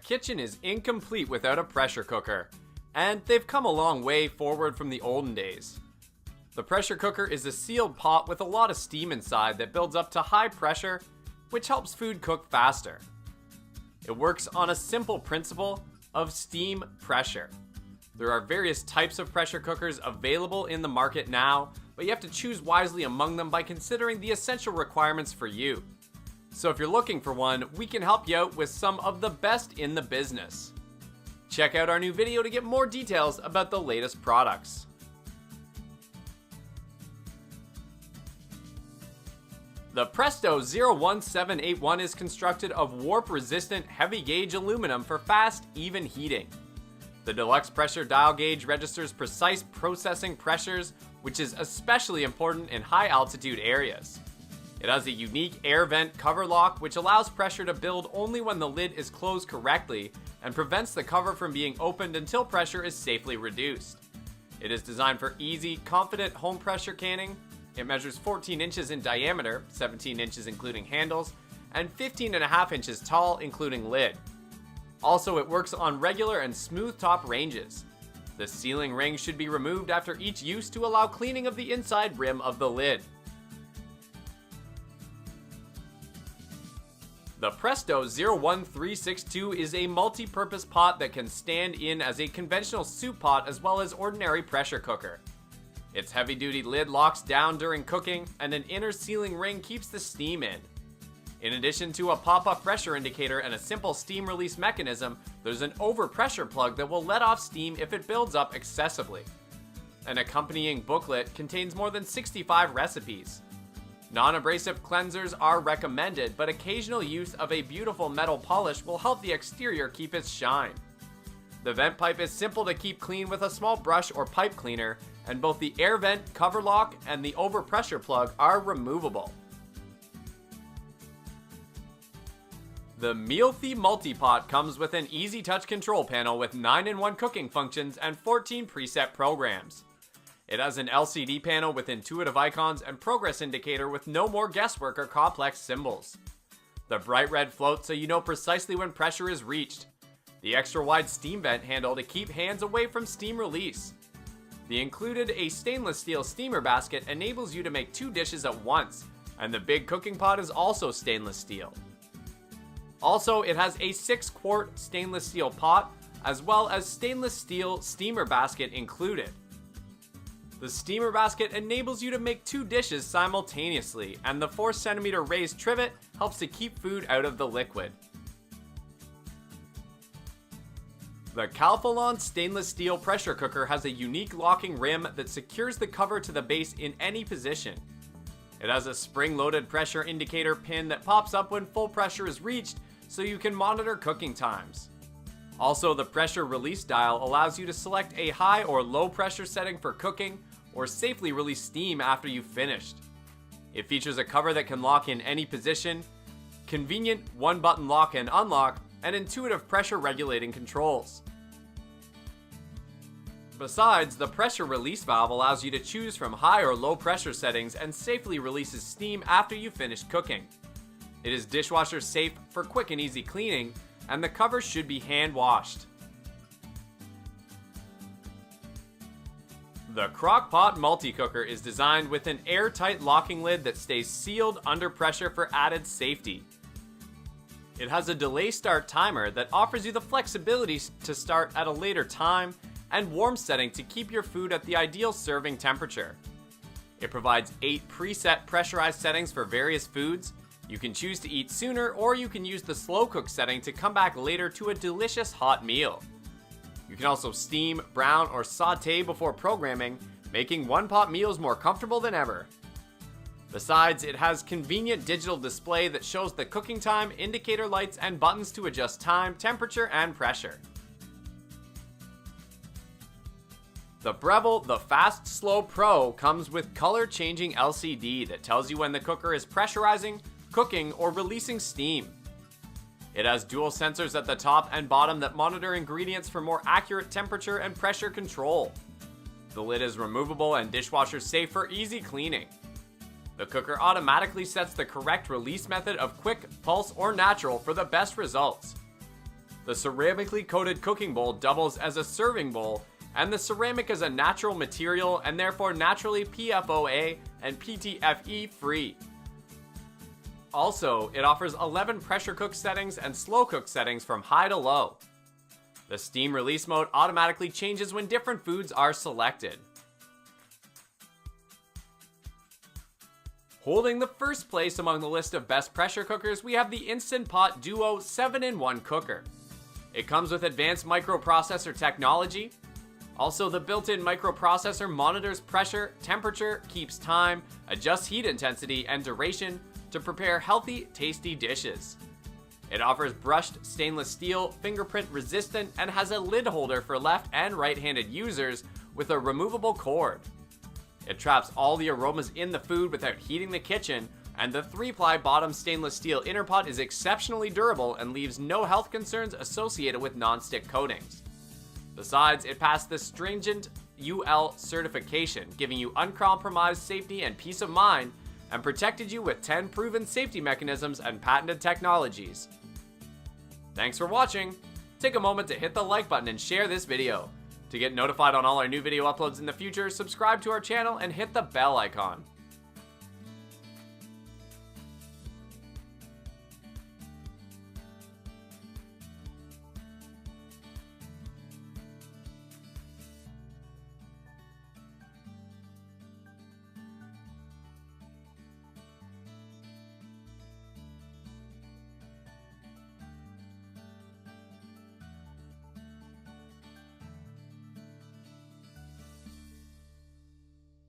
kitchen is incomplete without a pressure cooker, and they've come a long way forward from the olden days. The pressure cooker is a sealed pot with a lot of steam inside that builds up to high pressure, which helps food cook faster. It works on a simple principle of steam pressure. There are various types of pressure cookers available in the market now, but you have to choose wisely among them by considering the essential requirements for you. So if you're looking for one, we can help you out with some of the best in the business. Check out our new video to get more details about the latest products. The Presto 01781 is constructed of warp-resistant, heavy-gauge aluminum for fast, even heating. The deluxe pressure dial gauge registers precise processing pressures, which is especially important in high-altitude areas. It has a unique air vent cover lock, which allows pressure to build only when the lid is closed correctly and prevents the cover from being opened until pressure is safely reduced. It is designed for easy, confident home pressure canning. It measures 14 inches in diameter, 17 inches including handles, and 15.5 inches tall including lid. Also, it works on regular and smooth top ranges. The sealing ring should be removed after each use to allow cleaning of the inside rim of the lid. The Presto 01362 is a multi-purpose pot that can stand in as a conventional soup pot as well as ordinary pressure cooker. Its heavy-duty lid locks down during cooking, and an inner sealing ring keeps the steam in. In addition to a pop-up pressure indicator and a simple steam release mechanism, there's an overpressure plug that will let off steam if it builds up excessively. An accompanying booklet contains more than 65 recipes. Non-abrasive cleansers are recommended, but occasional use of a beautiful metal polish will help the exterior keep its shine. The vent pipe is simple to keep clean with a small brush or pipe cleaner, and both the air vent cover lock and the overpressure plug are removable. The Mealthy MultiPot comes with an easy touch control panel with 9-in-1 cooking functions and 14 preset programs. It has an LCD panel with intuitive icons and progress indicator with no more guesswork or complex symbols. The bright red floats so you know precisely when pressure is reached. The extra wide steam vent handle to keep hands away from steam release. The included a stainless steel steamer basket enables you to make 2 dishes at once, and the big cooking pot is also stainless steel. Also, it has a 6-quart stainless steel pot, as well as stainless steel steamer basket included. The steamer basket enables you to make 2 dishes simultaneously, and the 4cm raised trivet helps to keep food out of the liquid. The Calphalon stainless steel pressure cooker has a unique locking rim that secures the cover to the base in any position. It has a spring-loaded pressure indicator pin that pops up when full pressure is reached, so you can monitor cooking times. Also, the pressure release dial allows you to select a high or low pressure setting for cooking, or safely release steam after you've finished. It features a cover that can lock in any position, convenient one-button lock and unlock, and intuitive pressure regulating controls. Besides, the pressure release valve allows you to choose from high or low pressure settings and safely releases steam after you finish cooking. It is dishwasher safe for quick and easy cleaning, and the cover should be hand washed. The Crock Pot Multi-Cooker is designed with an airtight locking lid that stays sealed under pressure for added safety. It has a delay start timer that offers you the flexibility to start at a later time and warm setting to keep your food at the ideal serving temperature. It provides 8 preset pressurized settings for various foods. You can choose to eat sooner, or you can use the slow cook setting to come back later to a delicious hot meal. You can also steam, brown, or saute before programming, making one-pot meals more comfortable than ever. Besides, it has convenient digital display that shows the cooking time, indicator lights, and buttons to adjust time, temperature, and pressure. The Breville The Fast Slow Pro comes with color-changing LCD that tells you when the cooker is pressurizing, cooking, or releasing steam. It has dual sensors at the top and bottom that monitor ingredients for more accurate temperature and pressure control. The lid is removable and dishwasher safe for easy cleaning. The cooker automatically sets the correct release method of quick, pulse, or natural for the best results. The ceramically coated cooking bowl doubles as a serving bowl, and the ceramic is a natural material and therefore naturally PFOA and PTFE free. Also, it offers 11 pressure cook settings and slow cook settings from high to low. The steam release mode automatically changes when different foods are selected. Holding the first place among the list of best pressure cookers, we have the Instant Pot Duo 7-in-1 cooker. It comes with advanced microprocessor technology. Also, the built-in microprocessor monitors pressure, temperature, keeps time, adjusts heat intensity and duration to prepare healthy, tasty dishes. It offers brushed stainless steel, fingerprint resistant, and has a lid holder for left and right-handed users with a removable cord. It traps all the aromas in the food without heating the kitchen, and the 3-ply bottom stainless steel inner pot is exceptionally durable and leaves no health concerns associated with non-stick coatings. Besides, it passed the stringent UL certification, giving you uncompromised safety and peace of mind, and protected you with 10 proven safety mechanisms and patented technologies. Thanks for watching. Take a moment to hit the like button and share this video. To get notified on all our new video uploads in the future, subscribe to our channel and hit the bell icon.